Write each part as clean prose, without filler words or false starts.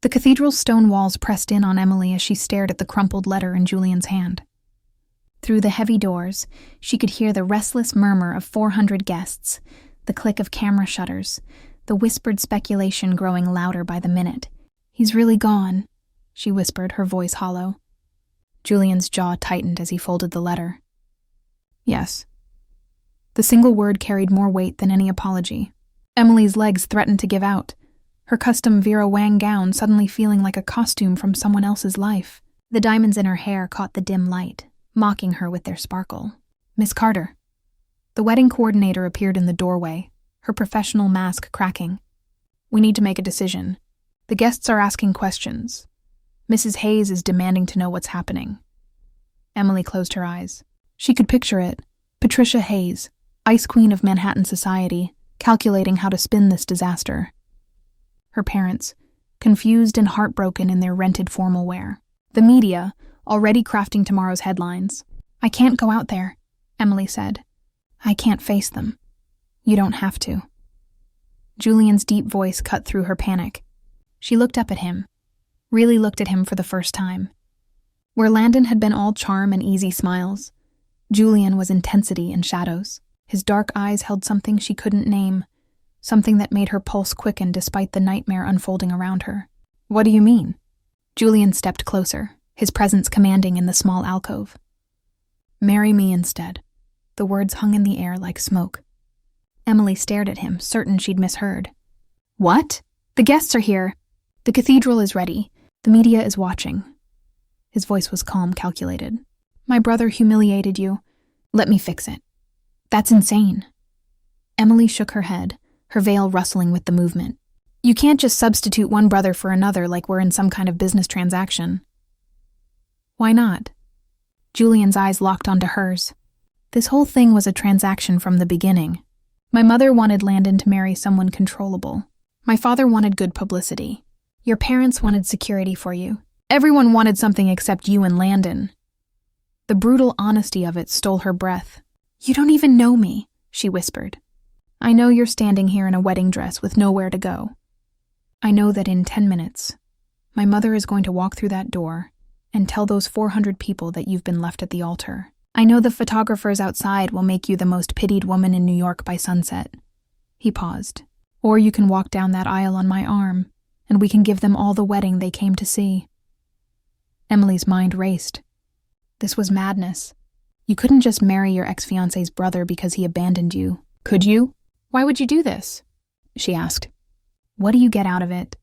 The cathedral's stone walls pressed in on Emily as she stared at the crumpled letter in Julian's hand. Through the heavy doors, she could hear the restless murmur of 400 guests, the click of camera shutters, the whispered speculation growing louder by the minute. "He's really gone," she whispered, her voice hollow. Julian's jaw tightened as he folded the letter. "Yes." The single word carried more weight than any apology. Emily's legs threatened to give out, her custom Vera Wang gown suddenly feeling like a costume from someone else's life. The diamonds in her hair caught the dim light, mocking her with their sparkle. "Miss Carter." The wedding coordinator appeared in the doorway, her professional mask cracking. "We need to make a decision. The guests are asking questions. Mrs. Hayes is demanding to know what's happening." Emily closed her eyes. She could picture it. Patricia Hayes, ice queen of Manhattan society, calculating how to spin this disaster. Her parents, confused and heartbroken in their rented formal wear. The media, already crafting tomorrow's headlines. "I can't go out there," Emily said. "I can't face them." "You don't have to." Julian's deep voice cut through her panic. She looked up at him, really looked at him for the first time. Where Landon had been all charm and easy smiles, Julian was intensity and shadows. His dark eyes held something she couldn't name, something that made her pulse quicken despite the nightmare unfolding around her. "What do you mean?" Julian stepped closer, his presence commanding in the small alcove. "Marry me instead." The words hung in the air like smoke. Emily stared at him, certain she'd misheard. "What?" "The guests are here. The cathedral is ready. The media is watching." His voice was calm, calculated. "My brother humiliated you. Let me fix it." "That's insane." Emily shook her head, her veil rustling with the movement. "You can't just substitute one brother for another like we're in some kind of business transaction." "Why not?" Julian's eyes locked onto hers. "This whole thing was a transaction from the beginning. My mother wanted Landon to marry someone controllable. My father wanted good publicity. Your parents wanted security for you. Everyone wanted something except you and Landon." The brutal honesty of it stole her breath. "You don't even know me," she whispered. "I know you're standing here in a wedding dress with nowhere to go. I know that in 10 minutes, my mother is going to walk through that door and tell those 400 people that you've been left at the altar. I know the photographers outside will make you the most pitied woman in New York by sunset." He paused. "Or you can walk down that aisle on my arm, and we can give them all the wedding they came to see." Emily's mind raced. This was madness. You couldn't just marry your ex-fiancé's brother because he abandoned you, could you? "Why would you do this?" she asked. "What do you get out of it?"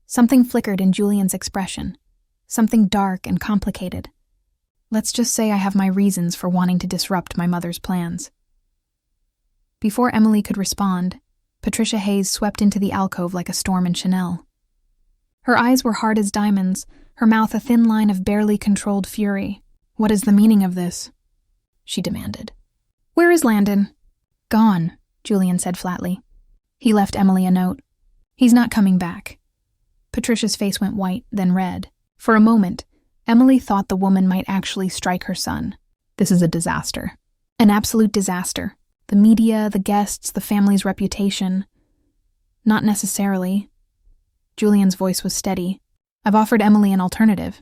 Something flickered in Julian's expression, something dark and complicated. "Let's just say I have my reasons for wanting to disrupt my mother's plans." Before Emily could respond, Patricia Hayes swept into the alcove like a storm in Chanel. Her eyes were hard as diamonds, her mouth a thin line of barely controlled fury. "What is the meaning of this?" she demanded. "Where is Landon?" "Gone," Julian said flatly. He left Emily a note. "He's not coming back." Patricia's face went white, then red. For a moment, Emily thought the woman might actually strike her son. This is a disaster. An absolute disaster. The media, the guests, the family's reputation. Not necessarily. Julian's voice was steady. "I've offered Emily an alternative."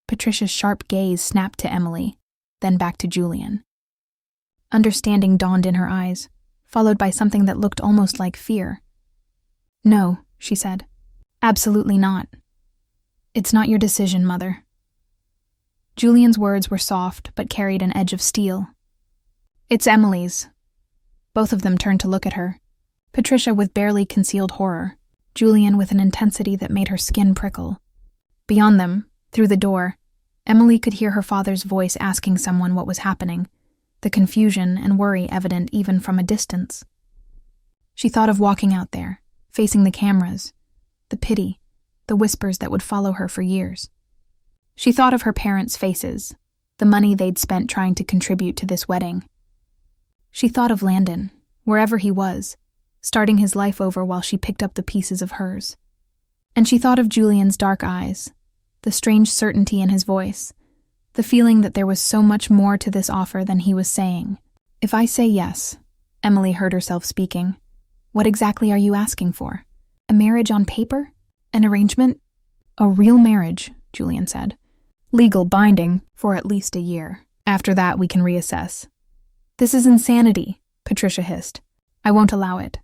Patricia's sharp gaze snapped to Emily, then back to Julian. Understanding dawned in her eyes, followed by something that looked almost like fear. "No," she said. "Absolutely not. It's not your decision, Mother." Julian's words were soft but carried an edge of steel. "It's Emily's." Both of them turned to look at her. Patricia with barely concealed horror, Julian with an intensity that made her skin prickle. Beyond them, through the door, Emily could hear her father's voice asking someone what was happening, the confusion and worry evident even from a distance. She thought of walking out there, facing the cameras, the pity, the whispers that would follow her for years. She thought of her parents' faces, the money they'd spent trying to contribute to this wedding. She thought of Landon, wherever he was, starting his life over while she picked up the pieces of hers. And she thought of Julian's dark eyes, the strange certainty in his voice, the feeling that there was so much more to this offer than he was saying. "If I say yes," Emily heard herself speaking, "what exactly are you asking for? A marriage on paper? An arrangement?" "A real marriage," Julian said. "Legal binding for at least a year. After that, we can reassess." "This is insanity," Patricia hissed. "I won't allow it."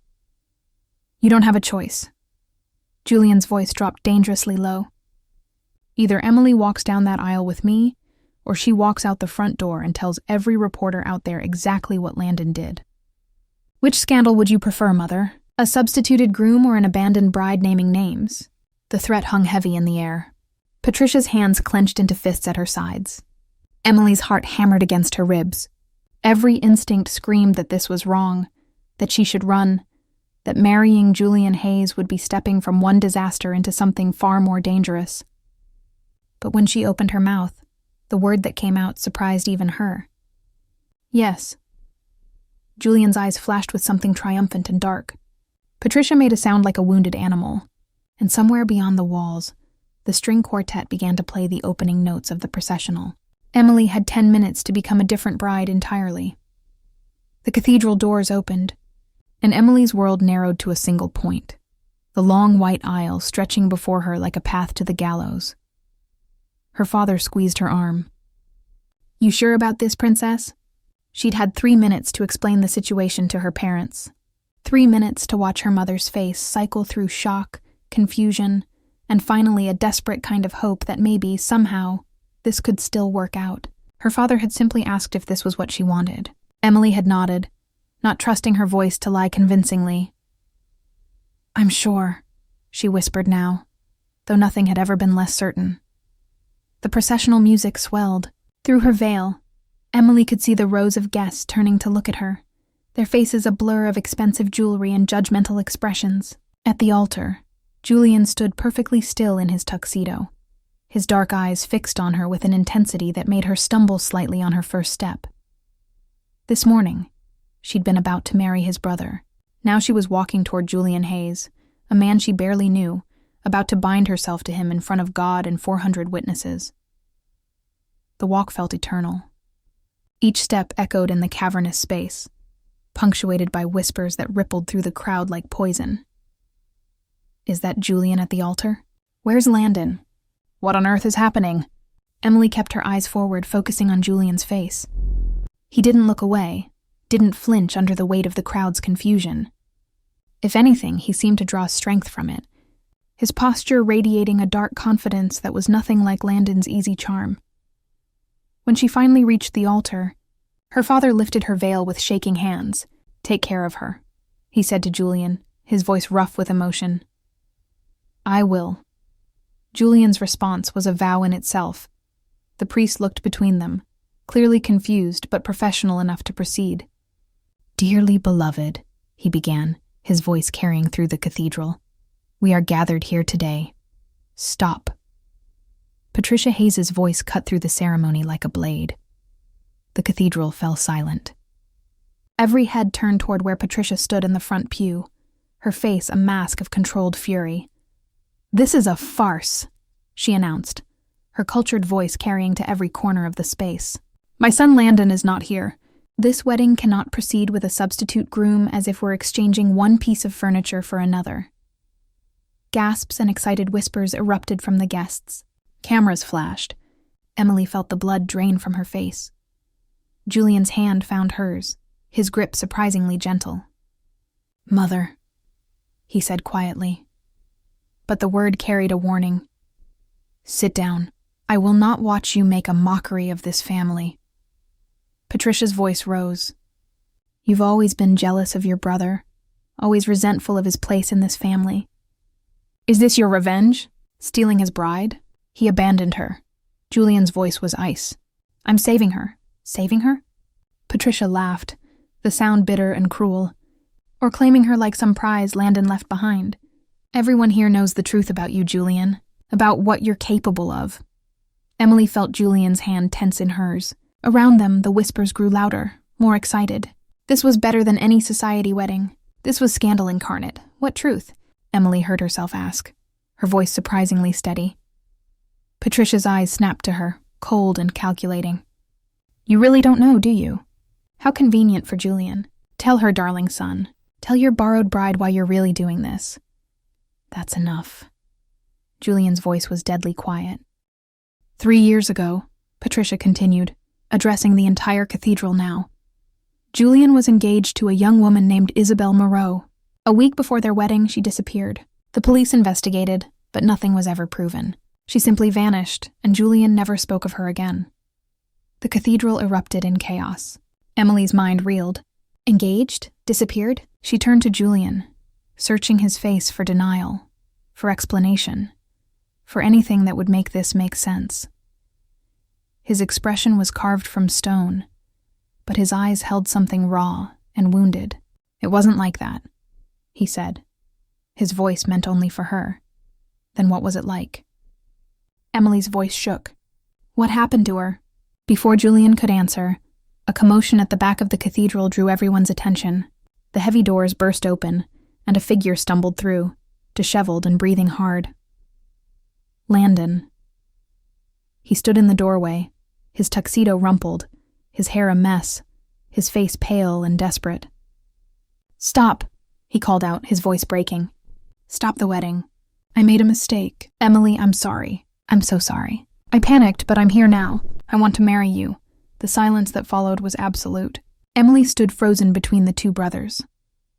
"You don't have a choice." Julian's voice dropped dangerously low. "Either Emily walks down that aisle with me, or she walks out the front door and tells every reporter out there exactly what Landon did." "Which scandal would you prefer, Mother? A substituted groom or an abandoned bride naming names?" The threat hung heavy in the air. Patricia's hands clenched into fists at her sides. Emily's heart hammered against her ribs. Every instinct screamed that this was wrong, that she should run, that marrying Julian Hayes would be stepping from one disaster into something far more dangerous. But when she opened her mouth, the word that came out surprised even her. "Yes." Julian's eyes flashed with something triumphant and dark. Patricia made a sound like a wounded animal, and somewhere beyond the walls, the string quartet began to play the opening notes of the processional. Emily had 10 minutes to become a different bride entirely. The cathedral doors opened, and Emily's world narrowed to a single point, the long white aisle stretching before her like a path to the gallows. Her father squeezed her arm. "You sure about this, Princess?" She'd had 3 minutes to explain the situation to her parents. 3 minutes to watch her mother's face cycle through shock, confusion, and finally a desperate kind of hope that maybe, somehow, this could still work out. Her father had simply asked if this was what she wanted. Emily had nodded, not trusting her voice to lie convincingly. "I'm sure," she whispered now, though nothing had ever been less certain. The processional music swelled. Through her veil, Emily could see the rows of guests turning to look at her, their faces a blur of expensive jewelry and judgmental expressions. At the altar, Julian stood perfectly still in his tuxedo, his dark eyes fixed on her with an intensity that made her stumble slightly on her first step. This morning, she'd been about to marry his brother. Now she was walking toward Julian Hayes, a man she barely knew, about to bind herself to him in front of God and 400 witnesses. The walk felt eternal. Each step echoed in the cavernous space, punctuated by whispers that rippled through the crowd like poison. Is that Julian at the altar? Where's Landon? What on earth is happening? Emily kept her eyes forward, focusing on Julian's face. He didn't look away, didn't flinch under the weight of the crowd's confusion. If anything, he seemed to draw strength from it, his posture radiating a dark confidence that was nothing like Landon's easy charm. When she finally reached the altar, her father lifted her veil with shaking hands. "Take care of her," he said to Julian, his voice rough with emotion. "I will." Julian's response was a vow in itself. The priest looked between them, clearly confused but professional enough to proceed. "Dearly beloved," he began, his voice carrying through the cathedral, "we are gathered here today. Stop." Patricia Hayes' voice cut through the ceremony like a blade. The cathedral fell silent. Every head turned toward where Patricia stood in the front pew, her face a mask of controlled fury. "This is a farce," she announced, her cultured voice carrying to every corner of the space. "My son Landon is not here. This wedding cannot proceed with a substitute groom as if we're exchanging one piece of furniture for another." Gasps and excited whispers erupted from the guests. Cameras flashed. Emily felt the blood drain from her face. Julian's hand found hers, his grip surprisingly gentle. "Mother," he said quietly. But the word carried a warning. "Sit down. I will not watch you make a mockery of this family." Patricia's voice rose. "You've always been jealous of your brother, always resentful of his place in this family. Is this your revenge? Stealing his bride?" He abandoned her. Julian's voice was ice. "I'm saving her." "Saving her?" Patricia laughed, the sound bitter and cruel. "Or claiming her like some prize Landon left behind. Everyone here knows the truth about you, Julian, about what you're capable of." Emily felt Julian's hand tense in hers. Around them, the whispers grew louder, more excited. This was better than any society wedding. This was scandal incarnate. What truth? Emily heard herself ask, her voice surprisingly steady. Patricia's eyes snapped to her, cold and calculating. "You really don't know, do you? How convenient for Julian. Tell her, darling son. Tell your borrowed bride why you're really doing this." "That's enough." Julian's voice was deadly quiet. 3 years ago, Patricia continued, addressing the entire cathedral now. Julian was engaged to a young woman named Isabel Moreau. A week before their wedding, she disappeared. The police investigated, but nothing was ever proven. She simply vanished, and Julian never spoke of her again. The cathedral erupted in chaos. Emily's mind reeled. Engaged? Disappeared? She turned to Julian, searching his face for denial, for explanation, for anything that would make this make sense. His expression was carved from stone, but his eyes held something raw and wounded. It wasn't like that, he said. His voice meant only for her. Then what was it like? Emily's voice shook. What happened to her? Before Julian could answer, a commotion at the back of the cathedral drew everyone's attention. The heavy doors burst open, and a figure stumbled through, disheveled and breathing hard. Landon. He stood in the doorway, his tuxedo rumpled, his hair a mess, his face pale and desperate. Stop, he called out, his voice breaking. Stop the wedding. I made a mistake. Emily, I'm sorry. I'm so sorry. I panicked, but I'm here now. I want to marry you. The silence that followed was absolute. Emily stood frozen between the two brothers,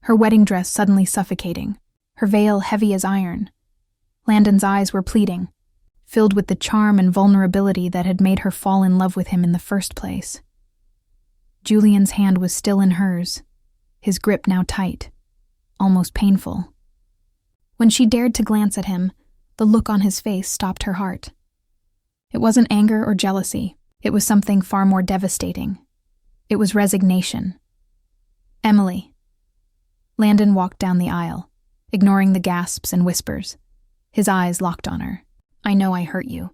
her wedding dress suddenly suffocating, her veil heavy as iron. Landon's eyes were pleading, filled with the charm and vulnerability that had made her fall in love with him in the first place. Julian's hand was still in hers, his grip now tight, almost painful. When she dared to glance at him, the look on his face stopped her heart. It wasn't anger or jealousy. It was something far more devastating. It was resignation. Emily. Landon walked down the aisle, ignoring the gasps and whispers. His eyes locked on her. I know I hurt you.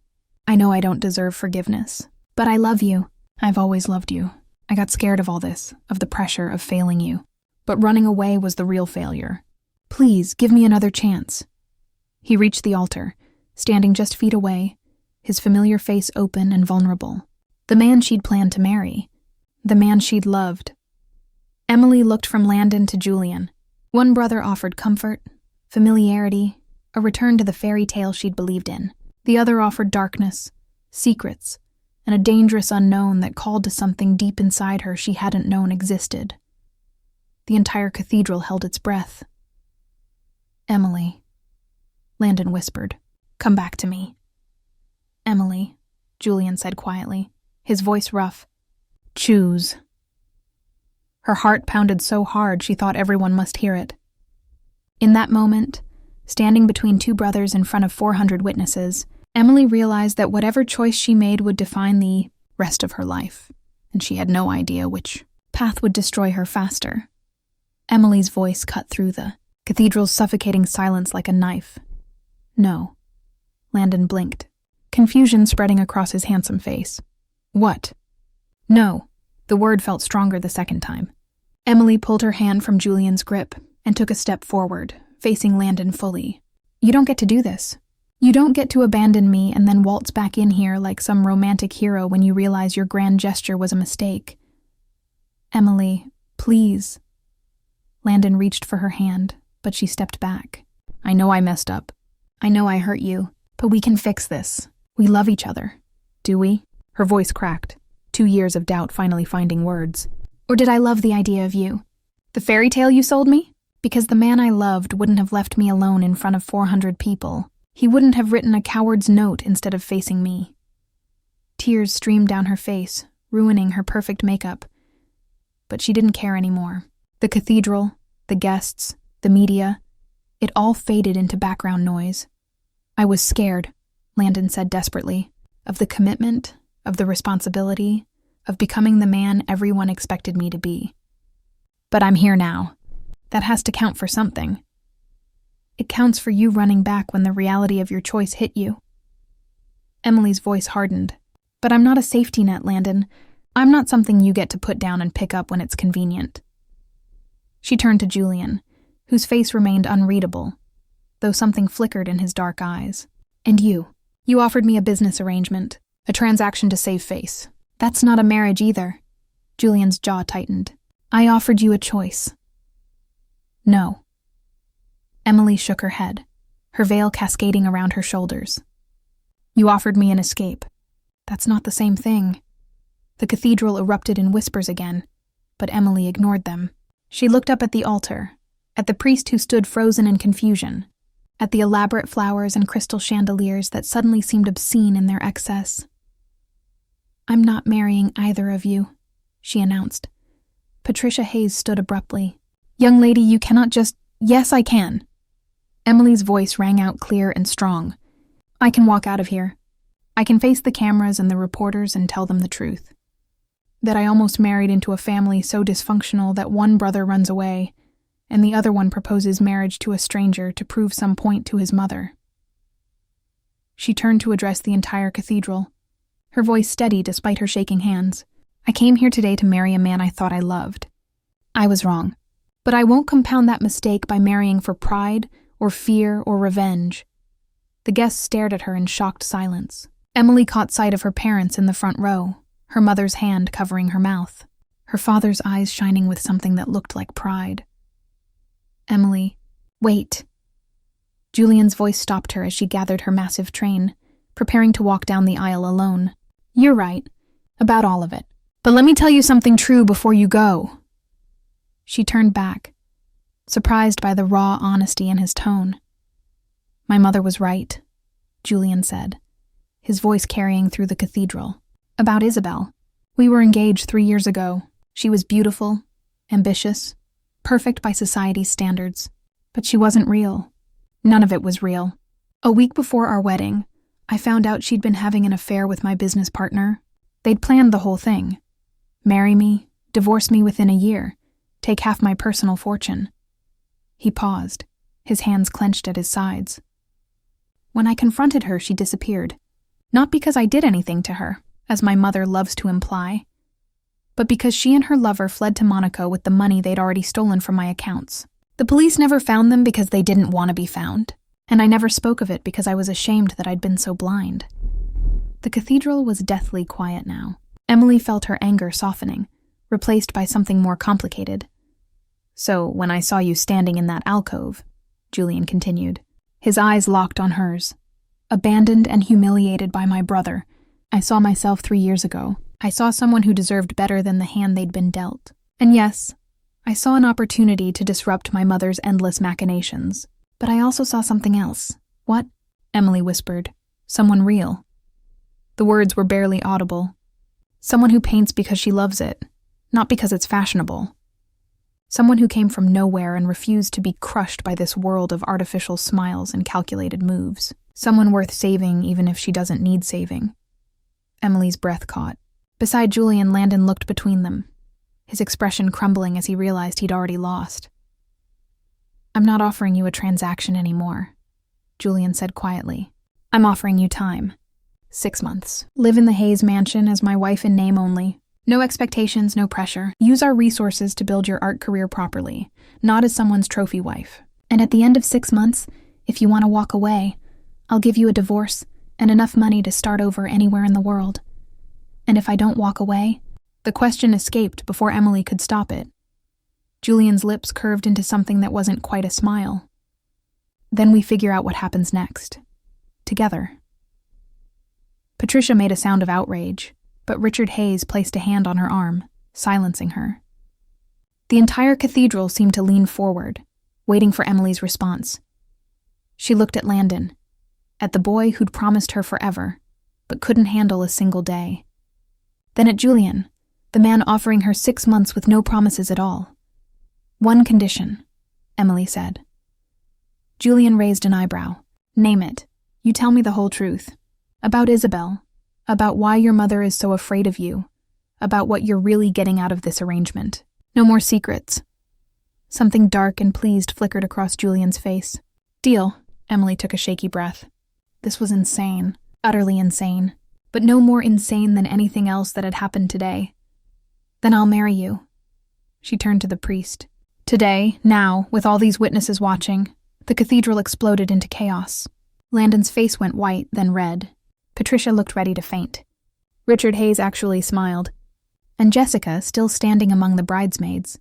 I know I don't deserve forgiveness. But I love you. I've always loved you. I got scared of all this, of the pressure of failing you. But running away was the real failure. Please, give me another chance. He reached the altar, standing just feet away, his familiar face open and vulnerable. The man she'd planned to marry. The man she'd loved. Emily looked from Landon to Julian. One brother offered comfort, familiarity, a return to the fairy tale she'd believed in. The other offered darkness, secrets, and a dangerous unknown that called to something deep inside her she hadn't known existed. The entire cathedral held its breath. Emily, Landon whispered, come back to me. Emily, Julian said quietly, his voice rough. Choose. Her heart pounded so hard she thought everyone must hear it. In that moment, standing between two brothers in front of 400 witnesses, Emily realized that whatever choice she made would define the rest of her life, and she had no idea which path would destroy her faster. Emily's voice cut through the cathedral's suffocating silence like a knife. No. Landon blinked, confusion spreading across his handsome face. What? No. The word felt stronger the second time. Emily pulled her hand from Julian's grip and took a step forward, facing Landon fully. You don't get to do this. You don't get to abandon me and then waltz back in here like some romantic hero when you realize your grand gesture was a mistake. Emily, please. Landon reached for her hand, but she stepped back. I know I messed up. I know I hurt you, but we can fix this. We love each other. Do we? Her voice cracked, 2 years of doubt finally finding words. Or did I love the idea of you? The fairy tale you sold me? Because the man I loved wouldn't have left me alone in front of 400 people. He wouldn't have written a coward's note instead of facing me. Tears streamed down her face, ruining her perfect makeup. But she didn't care anymore. The cathedral, the guests, the media, it all faded into background noise. I was scared, Landon said desperately, of the commitment, of the responsibility, of becoming the man everyone expected me to be. But I'm here now. That has to count for something. It counts for you running back when the reality of your choice hit you. Emily's voice hardened. But I'm not a safety net, Landon. I'm not something you get to put down and pick up when it's convenient. She turned to Julian, whose face remained unreadable, though something flickered in his dark eyes. And you offered me a business arrangement, a transaction to save face. That's not a marriage either. Julian's jaw tightened. I offered you a choice. No. Emily shook her head, her veil cascading around her shoulders. "You offered me an escape. That's not the same thing." The cathedral erupted in whispers again, but Emily ignored them. She looked up at the altar, at the priest who stood frozen in confusion, at the elaborate flowers and crystal chandeliers that suddenly seemed obscene in their excess. "I'm not marrying either of you," she announced. Patricia Hayes stood abruptly. "Young lady, you cannot just—" "Yes, I can." Emily's voice rang out clear and strong. "I can walk out of here. I can face the cameras and the reporters and tell them the truth. That I almost married into a family so dysfunctional that one brother runs away, and the other one proposes marriage to a stranger to prove some point to his mother." She turned to address the entire cathedral, her voice steady despite her shaking hands. "I came here today to marry a man I thought I loved. I was wrong. But I won't compound that mistake by marrying for pride or fear or revenge." The guests stared at her in shocked silence. Emily caught sight of her parents in the front row, her mother's hand covering her mouth, her father's eyes shining with something that looked like pride. "Emily, wait." Julian's voice stopped her as she gathered her massive train, preparing to walk down the aisle alone. "You're right, about all of it. But let me tell you something true before you go." She turned back, surprised by the raw honesty in his tone. "My mother was right," Julian said, his voice carrying through the cathedral. "About Isabel. We were engaged 3 years ago. She was beautiful, ambitious, perfect by society's standards. But she wasn't real. None of it was real. A week before our wedding, I found out she'd been having an affair with my business partner. They'd planned the whole thing. Marry me, divorce me within a year, take half my personal fortune." He paused, his hands clenched at his sides. "When I confronted her, she disappeared. Not because I did anything to her, as my mother loves to imply, but because she and her lover fled to Monaco with the money they'd already stolen from my accounts. The police never found them because they didn't want to be found, and I never spoke of it because I was ashamed that I'd been so blind." The cathedral was deathly quiet now. Emily felt her anger softening, replaced by something more complicated. "So when I saw you standing in that alcove," Julian continued, his eyes locked on hers, "abandoned and humiliated by my brother, I saw myself 3 years ago. I saw someone who deserved better than the hand they'd been dealt. And yes, I saw an opportunity to disrupt my mother's endless machinations. But I also saw something else." "What?" Emily whispered. "Someone real." The words were barely audible. "Someone who paints because she loves it, not because it's fashionable. Someone who came from nowhere and refused to be crushed by this world of artificial smiles and calculated moves. Someone worth saving even if she doesn't need saving." Emily's breath caught. Beside Julian, Landon looked between them, his expression crumbling as he realized he'd already lost. "I'm not offering you a transaction anymore," Julian said quietly. "I'm offering you time. 6 months. Live in the Hayes mansion as my wife in name only. No expectations, no pressure. Use our resources to build your art career properly, not as someone's trophy wife. And at the end of 6 months, if you want to walk away, I'll give you a divorce and enough money to start over anywhere in the world. And if I don't walk away..." The question escaped before Emily could stop it. Julian's lips curved into something that wasn't quite a smile. "Then we figure out what happens next. Together." Patricia made a sound of outrage, but Richard Hayes placed a hand on her arm, silencing her. The entire cathedral seemed to lean forward, waiting for Emily's response. She looked at Landon, at the boy who'd promised her forever, but couldn't handle a single day. Then at Julian, the man offering her 6 months with no promises at all. "One condition," Emily said. Julian raised an eyebrow. "Name it. You tell me the whole truth. About Isabel. About why your mother is so afraid of you. About what you're really getting out of this arrangement. No more secrets." Something dark and pleased flickered across Julian's face. "Deal." Emily took a shaky breath. This was insane. Utterly insane. But no more insane than anything else that had happened today. "Then I'll marry you." She turned to the priest. Today, now, with all these witnesses watching, the cathedral exploded into chaos. Landon's face went white, then red. Patricia looked ready to faint. Richard Hayes actually smiled. And Jessica, still standing among the bridesmaids,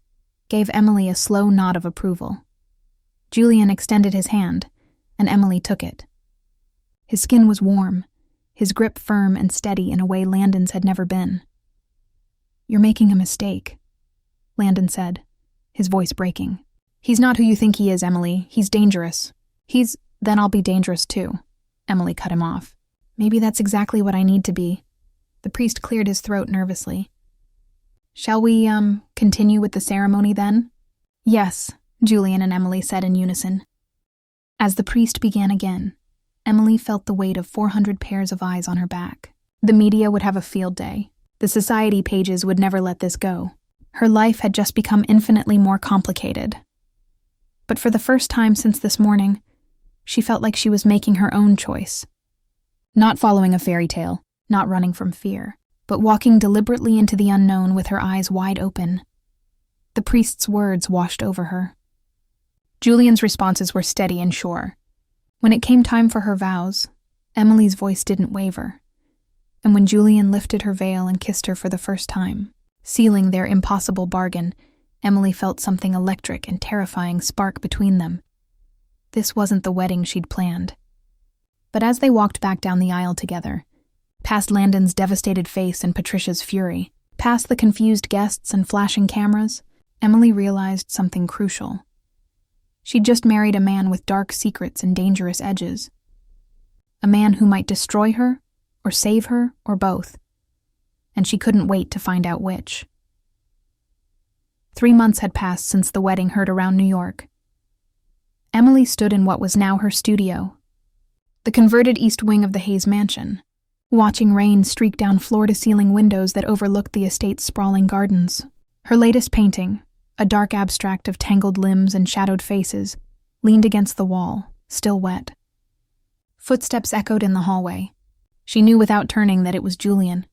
gave Emily a slow nod of approval. Julian extended his hand, and Emily took it. His skin was warm, his grip firm and steady in a way Landon's had never been. "You're making a mistake," Landon said, his voice breaking. "He's not who you think he is, Emily. He's dangerous. Then I'll be dangerous too," Emily cut him off. "Maybe that's exactly what I need to be." The priest cleared his throat nervously. "Shall we, continue with the ceremony then?" "Yes," Julian and Emily said in unison. As the priest began again, Emily felt the weight of 400 pairs of eyes on her back. The media would have a field day. The society pages would never let this go. Her life had just become infinitely more complicated. But for the first time since this morning, she felt like she was making her own choice. Not following a fairy tale, not running from fear, but walking deliberately into the unknown with her eyes wide open. The priest's words washed over her. Julian's responses were steady and sure. When it came time for her vows, Emily's voice didn't waver. And when Julian lifted her veil and kissed her for the first time, sealing their impossible bargain, Emily felt something electric and terrifying spark between them. This wasn't the wedding she'd planned. But as they walked back down the aisle together, past Landon's devastated face and Patricia's fury, past the confused guests and flashing cameras, Emily realized something crucial. She'd just married a man with dark secrets and dangerous edges. A man who might destroy her, or save her, or both. And she couldn't wait to find out which. 3 months had passed since the wedding heard around New York. Emily stood in what was now her studio, the converted east wing of the Hayes mansion, watching rain streak down floor-to-ceiling windows that overlooked the estate's sprawling gardens. Her latest painting, a dark abstract of tangled limbs and shadowed faces, leaned against the wall, still wet. Footsteps echoed in the hallway. She knew without turning that it was Julian.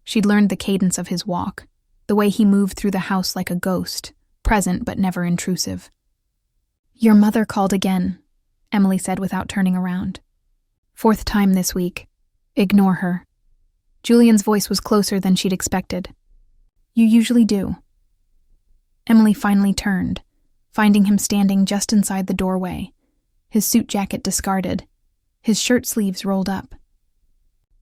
She'd learned the cadence of his walk, the way he moved through the house like a ghost, present but never intrusive. "Your mother called again," Emily said without turning around. "4th time this week. Ignore her." Julian's voice was closer than she'd expected. "You usually do." Emily finally turned, finding him standing just inside the doorway, his suit jacket discarded, his shirt sleeves rolled up.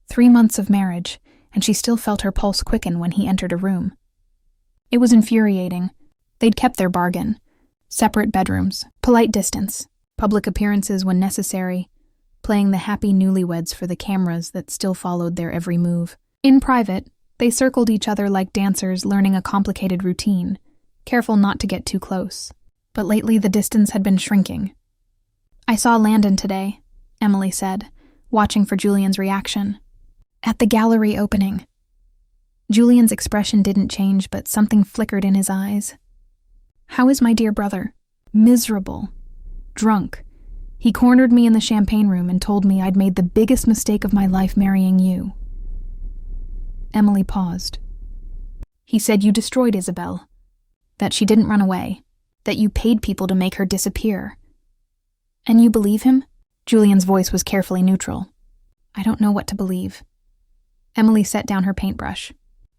3 months of marriage, and she still felt her pulse quicken when he entered a room. It was infuriating. They'd kept their bargain. Separate bedrooms, polite distance, public appearances when necessary, playing the happy newlyweds for the cameras that still followed their every move. In private, they circled each other like dancers learning a complicated routine, careful not to get too close. But lately the distance had been shrinking. "I saw Landon today," Emily said, watching for Julian's reaction. "At the gallery opening." Julian's expression didn't change, but something flickered in his eyes. "How is my dear brother?" "Miserable. Drunk. He cornered me in the champagne room and told me I'd made the biggest mistake of my life marrying you." Emily paused. "He said you destroyed Isabel. That she didn't run away. That you paid people to make her disappear." "And you believe him?" Julian's voice was carefully neutral. "I don't know what to believe." Emily set down her paintbrush.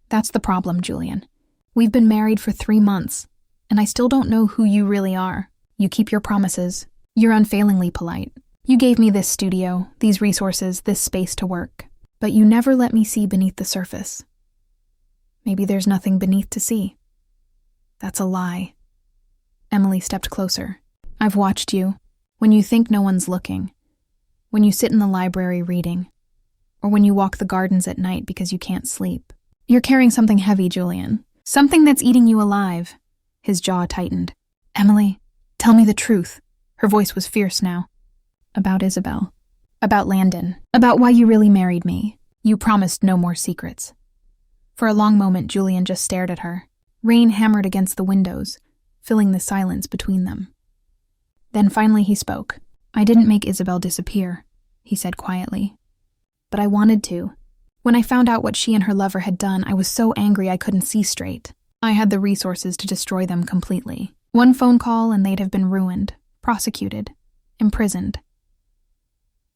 "That's the problem, Julian. We've been married for 3 months, and I still don't know who you really are. You keep your promises. You're unfailingly polite. You gave me this studio, these resources, this space to work. But you never let me see beneath the surface. Maybe there's nothing beneath to see." "That's a lie." Emily stepped closer. "I've watched you. When you think no one's looking. When you sit in the library reading. Or when you walk the gardens at night because you can't sleep. You're carrying something heavy, Julian. Something that's eating you alive." His jaw tightened. "Emily, tell me the truth." Her voice was fierce now. "About Isabel. About Landon. About why you really married me. You promised no more secrets." For a long moment, Julian just stared at her. Rain hammered against the windows, filling the silence between them. Then finally he spoke. "I didn't make Isabel disappear," he said quietly. "But I wanted to. When I found out what she and her lover had done, I was so angry I couldn't see straight. I had the resources to destroy them completely. One phone call and they'd have been ruined, prosecuted, imprisoned.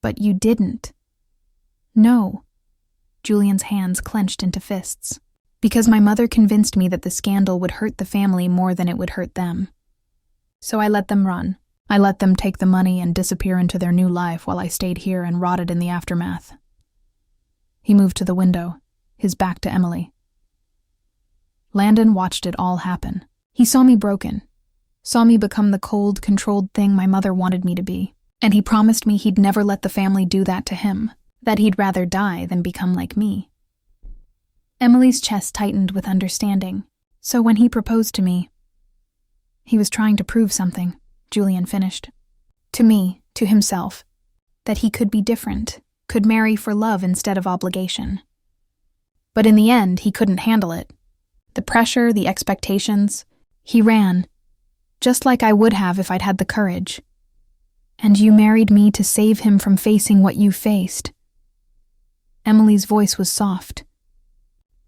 But you didn't." "No." Julian's hands clenched into fists. "Because my mother convinced me that the scandal would hurt the family more than it would hurt them. So I let them run. I let them take the money and disappear into their new life while I stayed here and rotted in the aftermath." He moved to the window, his back to Emily. Landon watched it all happen. He saw me broken, saw me become the cold, controlled thing my mother wanted me to be, and he promised me he'd never let the family do that to him, that he'd rather die than become like me. Emily's chest tightened with understanding. So when he proposed to me, he was trying to prove something, Julian finished. To me, to himself, that he could be different, could marry for love instead of obligation. But in the end, he couldn't handle it. The pressure, the expectations. He ran, just like I would have if I'd had the courage. And you married me to save him from facing what you faced. Emily's voice was soft.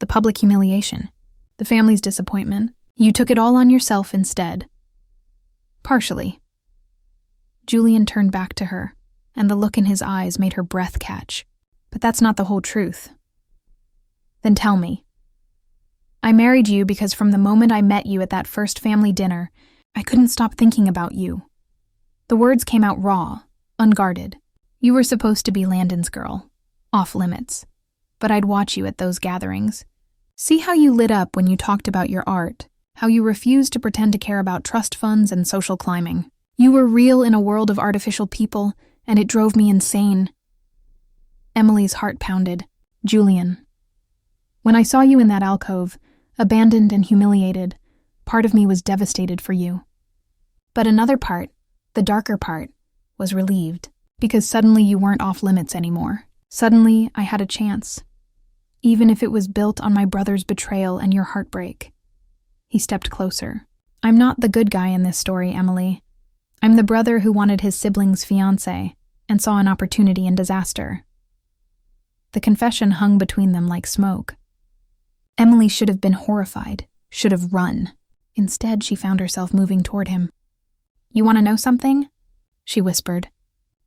The public humiliation, the family's disappointment, you took it all on yourself instead. Partially. Julian turned back to her, and the look in his eyes made her breath catch. But that's not the whole truth. Then tell me. I married you because from the moment I met you at that first family dinner, I couldn't stop thinking about you. The words came out raw, unguarded. You were supposed to be Landon's girl, off limits. But I'd watch you at those gatherings. See how you lit up when you talked about your art, how you refused to pretend to care about trust funds and social climbing. You were real in a world of artificial people, and it drove me insane. Emily's heart pounded. Julian. When I saw you in that alcove, abandoned and humiliated, part of me was devastated for you. But another part, the darker part, was relieved, because suddenly you weren't off limits anymore. Suddenly, I had a chance, even if it was built on my brother's betrayal and your heartbreak. He stepped closer. I'm not the good guy in this story, Emily. I'm the brother who wanted his sibling's fiancé and saw an opportunity in disaster. The confession hung between them like smoke. Emily should have been horrified, should have run. Instead, she found herself moving toward him. You want to know something? She whispered.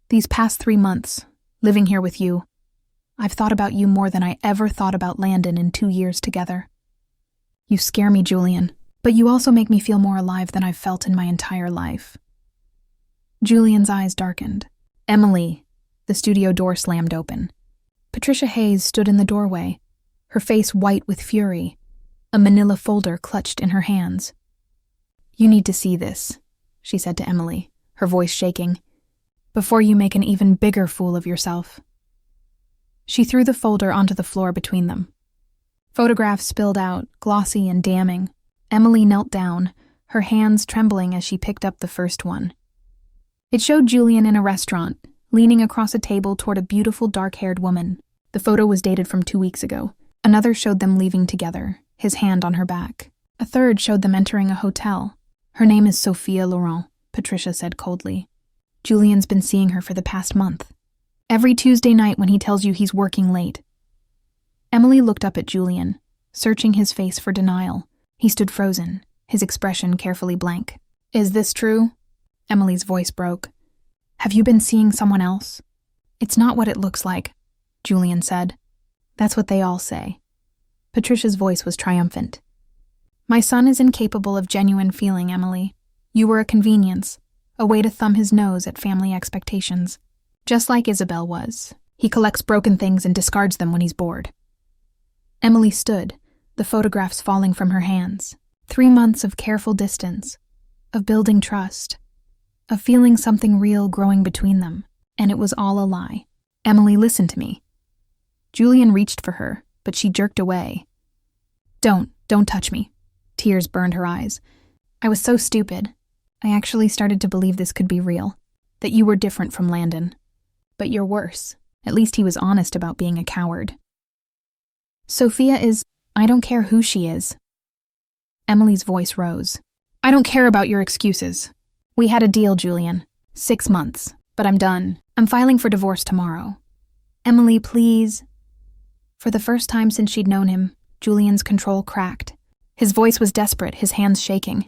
These past 3 months, living here with you, I've thought about you more than I ever thought about Landon in 2 years together. You scare me, Julian, but you also make me feel more alive than I've felt in my entire life. Julian's eyes darkened. Emily, the studio door slammed open. Patricia Hayes stood in the doorway, her face white with fury, a manila folder clutched in her hands. You need to see this, she said to Emily, her voice shaking, before you make an even bigger fool of yourself. She threw the folder onto the floor between them. Photographs spilled out, glossy and damning. Emily knelt down, her hands trembling as she picked up the first one. It showed Julian in a restaurant, leaning across a table toward a beautiful dark-haired woman. The photo was dated from 2 weeks ago. Another showed them leaving together, his hand on her back. A third showed them entering a hotel. Her name is Sophia Laurent, Patricia said coldly. Julian's been seeing her for the past month. Every Tuesday night when he tells you he's working late. Emily looked up at Julian, searching his face for denial. He stood frozen, his expression carefully blank. Is this true? Emily's voice broke. Have you been seeing someone else? It's not what it looks like, Julian said. That's what they all say. Patricia's voice was triumphant. My son is incapable of genuine feeling, Emily. You were a convenience, a way to thumb his nose at family expectations. Just like Isabel was. He collects broken things and discards them when he's bored. Emily stood, the photographs falling from her hands. 3 months of careful distance, of building trust, of feeling something real growing between them, and it was all a lie. Emily, listen to me. Julian reached for her, but she jerked away. Don't touch me. Tears burned her eyes. I was so stupid. I actually started to believe this could be real, that you were different from Landon. But you're worse. At least he was honest about being a coward. Sophia is... I don't care who she is. Emily's voice rose. I don't care about your excuses. We had a deal, Julian. 6 months. But I'm done. I'm filing for divorce tomorrow. Emily, please. For the first time since she'd known him, Julian's control cracked. His voice was desperate, his hands shaking.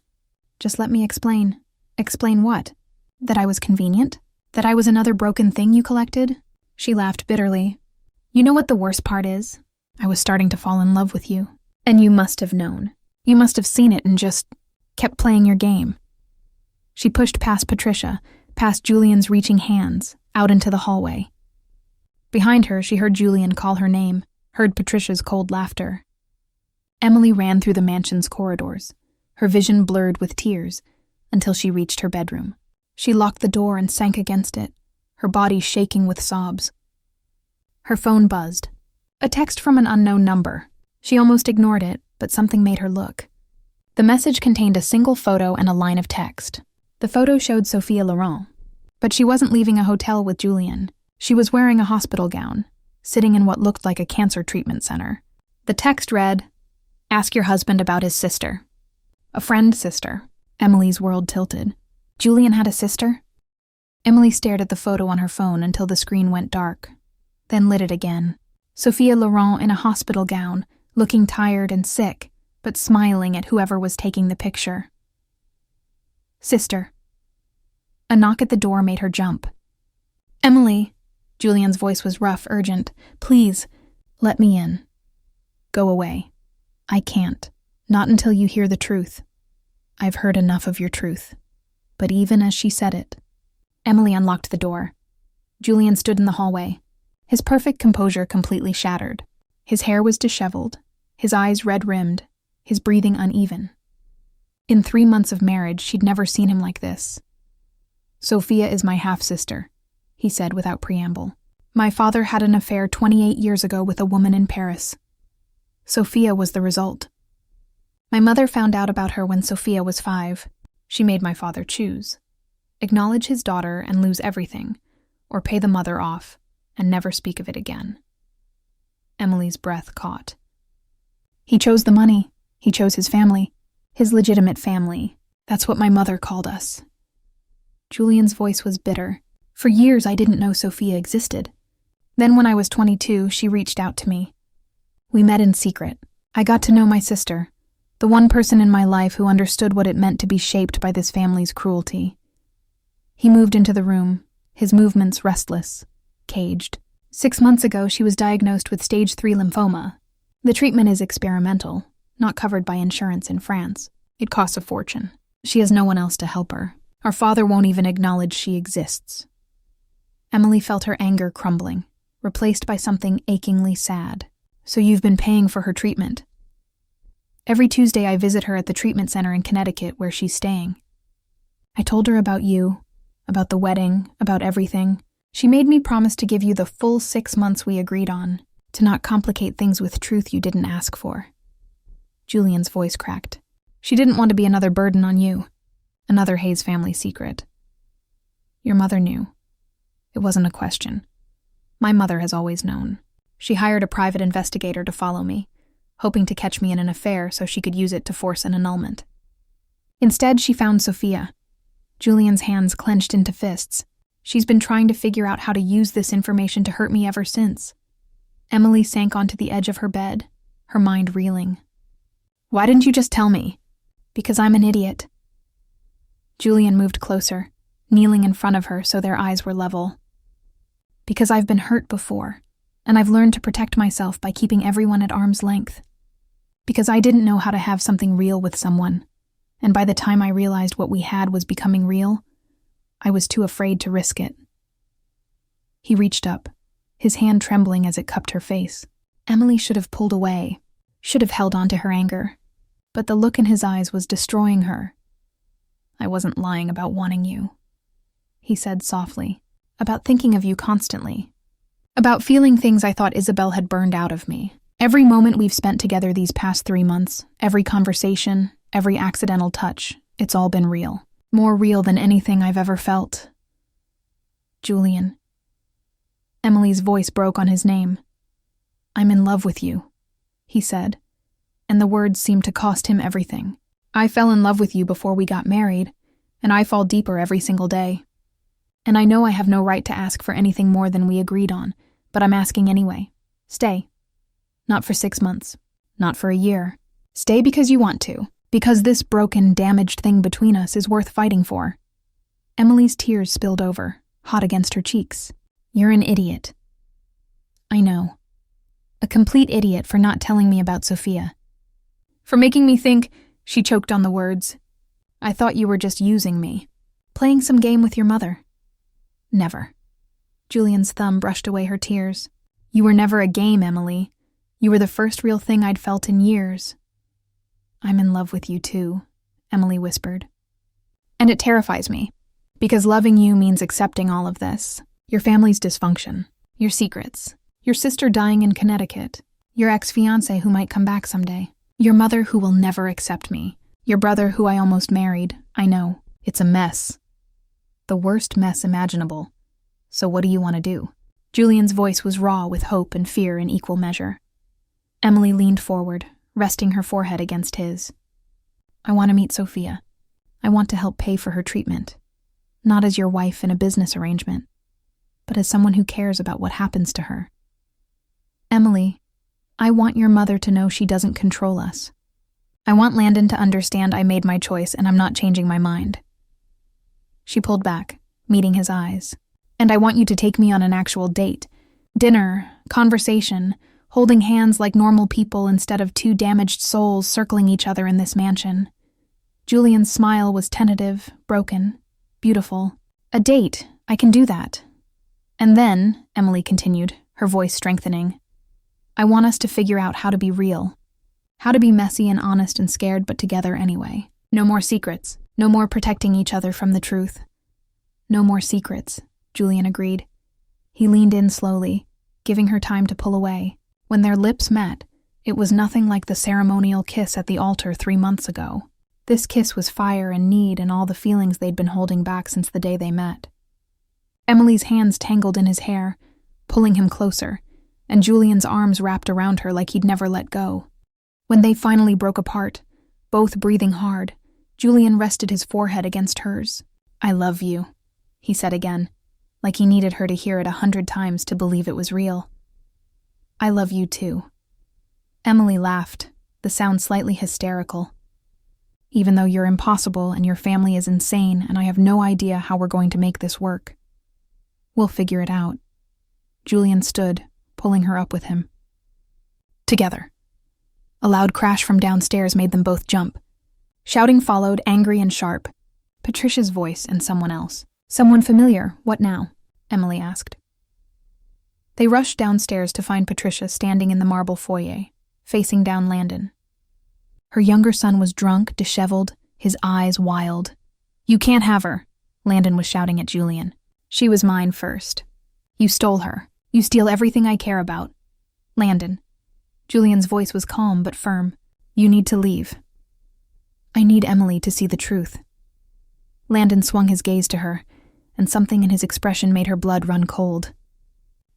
Just let me explain. Explain what? That I was convenient? That I was another broken thing you collected? She laughed bitterly. You know what the worst part is? I was starting to fall in love with you. And you must have known. You must have seen it and just kept playing your game. She pushed past Patricia, past Julian's reaching hands, out into the hallway. Behind her, she heard Julian call her name, heard Patricia's cold laughter. Emily ran through the mansion's corridors, her vision blurred with tears, until she reached her bedroom. She locked the door and sank against it, her body shaking with sobs. Her phone buzzed. A text from an unknown number. She almost ignored it, but something made her look. The message contained a single photo and a line of text. The photo showed Sophia Laurent, but she wasn't leaving a hotel with Julian. She was wearing a hospital gown, sitting in what looked like a cancer treatment center. The text read, "Ask your husband about his sister." A friend sister. Emily's world tilted. Julian had a sister? Emily stared at the photo on her phone until the screen went dark, then lit it again. Sophia Laurent in a hospital gown, looking tired and sick, but smiling at whoever was taking the picture. Sister. A knock at the door made her jump. "Emily," Julian's voice was rough, urgent. "Please, let me in." "Go away. I can't. Not until you hear the truth. I've heard enough of your truth." But even as she said it, Emily unlocked the door. Julian stood in the hallway, his perfect composure completely shattered. His hair was disheveled, his eyes red-rimmed, his breathing uneven. In 3 months of marriage, she'd never seen him like this. "Sophia is my half-sister," he said without preamble. "My father had an affair 28 years ago with a woman in Paris. Sophia was the result. My mother found out about her when Sophia was 5. She made my father choose. Acknowledge his daughter and lose everything, or pay the mother off and never speak of it again." Emily's breath caught. "He chose the money. He chose his family. His legitimate family. That's what my mother called us." Julian's voice was bitter. "For years I didn't know Sophia existed. Then when I was 22, she reached out to me. We met in secret. I got to know my sister, the one person in my life who understood what it meant to be shaped by this family's cruelty." He moved into the room, his movements restless, caged. 6 months ago, she was diagnosed with stage 3 lymphoma. The treatment is experimental, not covered by insurance in France. It costs a fortune. She has no one else to help her. Our father won't even acknowledge she exists. Emily felt her anger crumbling, replaced by something achingly sad. "So you've been paying for her treatment?" "Every Tuesday I visit her at the treatment center in Connecticut where she's staying. I told her about you, about the wedding, about everything. She made me promise to give you the full 6 months we agreed on, to not complicate things with truth you didn't ask for." Julian's voice cracked. "She didn't want to be another burden on you, another Hayes family secret. Your mother knew. It wasn't a question. My mother has always known. She hired a private investigator to follow me, hoping to catch me in an affair so she could use it to force an annulment. Instead, she found Sophia." Julian's hands clenched into fists. "She's been trying to figure out how to use this information to hurt me ever since." Emily sank onto the edge of her bed, her mind reeling. "Why didn't you just tell me?" "Because I'm an idiot." Julian moved closer, kneeling in front of her so their eyes were level. "Because I've been hurt before, and I've learned to protect myself by keeping everyone at arm's length. Because I didn't know how to have something real with someone, and by the time I realized what we had was becoming real, I was too afraid to risk it." He reached up, his hand trembling as it cupped her face. Emily should have pulled away, should have held on to her anger, but the look in his eyes was destroying her. "I wasn't lying about wanting you," he said softly, "about thinking of you constantly, about feeling things I thought Isabel had burned out of me. Every moment we've spent together these past 3 months, every conversation, every accidental touch, it's all been real. More real than anything I've ever felt." "Julian." Emily's voice broke on his name. "I'm in love with you," he said, and the words seemed to cost him everything. "I fell in love with you before we got married, and I fall deeper every single day. And I know I have no right to ask for anything more than we agreed on, but I'm asking anyway. Stay. Not for 6 months. Not for a year. Stay because you want to. Because this broken, damaged thing between us is worth fighting for." Emily's tears spilled over, hot against her cheeks. "You're an idiot." "I know. A complete idiot for not telling me about Sophia. For making me think," she choked on the words, "I thought you were just using me. Playing some game with your mother. Never. Julian's thumb brushed away her tears. You were never a game, Emily. You were the first real thing I'd felt in years. I'm in love with you too, Emily whispered. And it terrifies me, because loving you means accepting all of this. Your family's dysfunction, your secrets, your sister dying in Connecticut, your ex-fiancé who might come back someday, your mother who will never accept me, your brother who I almost married. I know, it's a mess. The worst mess imaginable. So what do you want to do? Julian's voice was raw with hope and fear in equal measure. Emily leaned forward, resting her forehead against his. I want to meet Sophia. I want to help pay for her treatment. Not as your wife in a business arrangement, but as someone who cares about what happens to her. Emily, I want your mother to know she doesn't control us. I want Landon to understand I made my choice and I'm not changing my mind. She pulled back, meeting his eyes. And I want you to take me on an actual date. Dinner, conversation, holding hands like normal people instead of two damaged souls circling each other in this mansion. Julian's smile was tentative, broken, beautiful. A date, I can do that. And then, Emily continued, her voice strengthening, I want us to figure out how to be real. How to be messy and honest and scared but together anyway. No more secrets. No more protecting each other from the truth. No more secrets, Julian agreed. He leaned in slowly, giving her time to pull away. When their lips met, it was nothing like the ceremonial kiss at the altar 3 months ago. This kiss was fire and need and all the feelings they'd been holding back since the day they met. Emily's hands tangled in his hair, pulling him closer, and Julian's arms wrapped around her like he'd never let go. When they finally broke apart, both breathing hard, Julian rested his forehead against hers. I love you, he said again, like he needed her to hear it 100 times to believe it was real. I love you too. Emily laughed, the sound slightly hysterical. Even though you're impossible and your family is insane and I have no idea how we're going to make this work. We'll figure it out. Julian stood, pulling her up with him. Together. A loud crash from downstairs made them both jump. Shouting followed, angry and sharp. Patricia's voice and someone else. Someone familiar, what now? Emily asked. They rushed downstairs to find Patricia standing in the marble foyer, facing down Landon. Her younger son was drunk, disheveled, his eyes wild. You can't have her, Landon was shouting at Julian. She was mine first. You stole her. You steal everything I care about. Landon. Julian's voice was calm but firm. You need to leave. I need Emily to see the truth. Landon swung his gaze to her, and something in his expression made her blood run cold.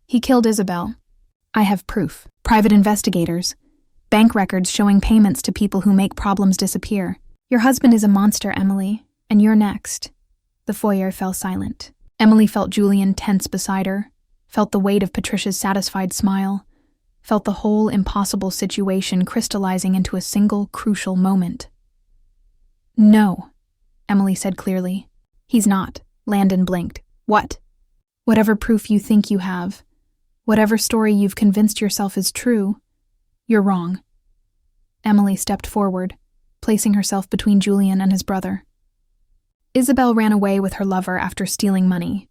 He killed Isabel. I have proof. Private investigators. Bank records showing payments to people who make problems disappear. Your husband is a monster, Emily, and you're next. The foyer fell silent. Emily felt Julian tense beside her, felt the weight of Patricia's satisfied smile, felt the whole impossible situation crystallizing into a single crucial moment. No, Emily said clearly. He's not. Landon blinked. What? Whatever proof you think you have, whatever story you've convinced yourself is true, you're wrong. Emily stepped forward, placing herself between Julian and his brother. Isabel ran away with her lover after stealing money.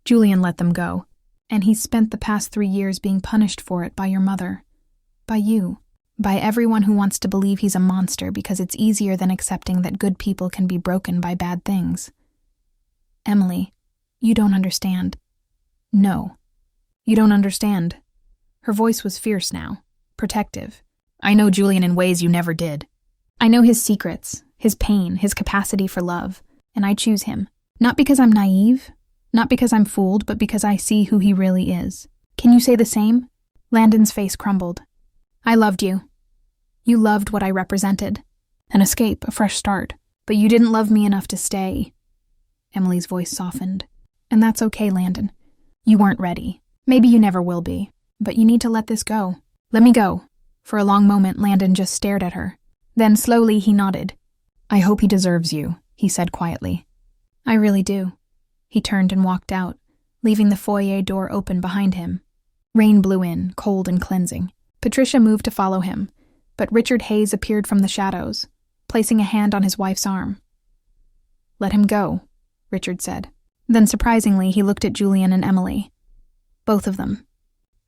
Julian let them go, and he spent the past 3 years being punished for it by your mother, by you, by everyone who wants to believe he's a monster because it's easier than accepting that good people can be broken by bad things. Emily, you don't understand. No, you don't understand. Her voice was fierce now, protective. I know Julian in ways you never did. I know his secrets, his pain, his capacity for love, and I choose him. Not because I'm naive, not because I'm fooled, but because I see who he really is. Can you say the same? Landon's face crumbled. I loved you. You loved what I represented. An escape, a fresh start. But you didn't love me enough to stay. Emily's voice softened. And that's okay, Landon. You weren't ready. Maybe you never will be. But you need to let this go. Let me go. For a long moment, Landon just stared at her. Then slowly he nodded. I hope he deserves you, he said quietly. I really do. He turned and walked out, leaving the foyer door open behind him. Rain blew in, cold and cleansing. Patricia moved to follow him, but Richard Hayes appeared from the shadows, placing a hand on his wife's arm. Let him go, Richard said. Then surprisingly, he looked at Julian and Emily. Both of them.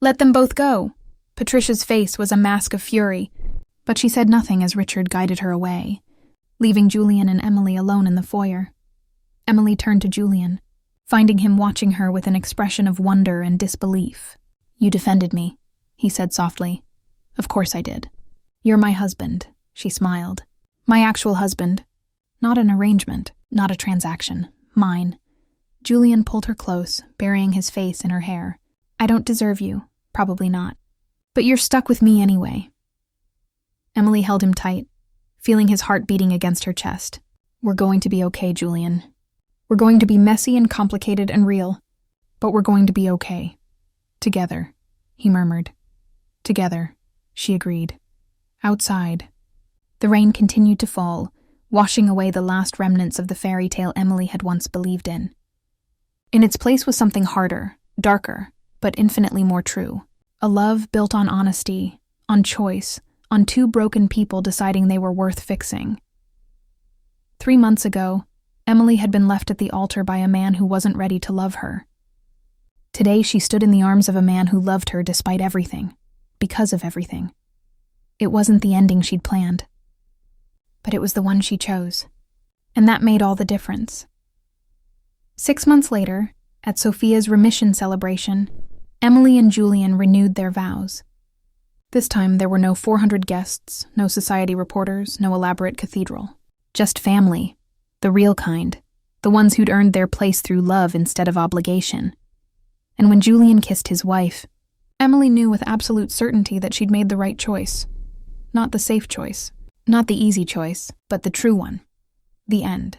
"Let them both go!" Patricia's face was a mask of fury, but she said nothing as Richard guided her away, leaving Julian and Emily alone in the foyer. Emily turned to Julian, finding him watching her with an expression of wonder and disbelief. "You defended me," he said softly. "Of course I did." "You're my husband," she smiled. "My actual husband. Not an arrangement, not a transaction. Mine." Julian pulled her close, burying his face in her hair. "I don't deserve you. Probably not. But you're stuck with me anyway." Emily held him tight, feeling his heart beating against her chest. "We're going to be okay, Julian. We're going to be messy and complicated and real, but we're going to be okay. Together," he murmured. "Together," she agreed. Outside, the rain continued to fall, washing away the last remnants of the fairy tale Emily had once believed in. In its place was something harder, darker, but infinitely more true. A love built on honesty, on choice, on two broken people deciding they were worth fixing. 3 months ago, Emily had been left at the altar by a man who wasn't ready to love her. Today she stood in the arms of a man who loved her despite everything, because of everything. It wasn't the ending she'd planned, but it was the one she chose, and that made all the difference. 6 months later, at Sophia's remission celebration, Emily and Julian renewed their vows. This time there were no 400 guests, no society reporters, no elaborate cathedral. Just family, the real kind, the ones who'd earned their place through love instead of obligation. And when Julian kissed his wife, Emily knew with absolute certainty that she'd made the right choice. Not the safe choice, not the easy choice, but the true one. The end.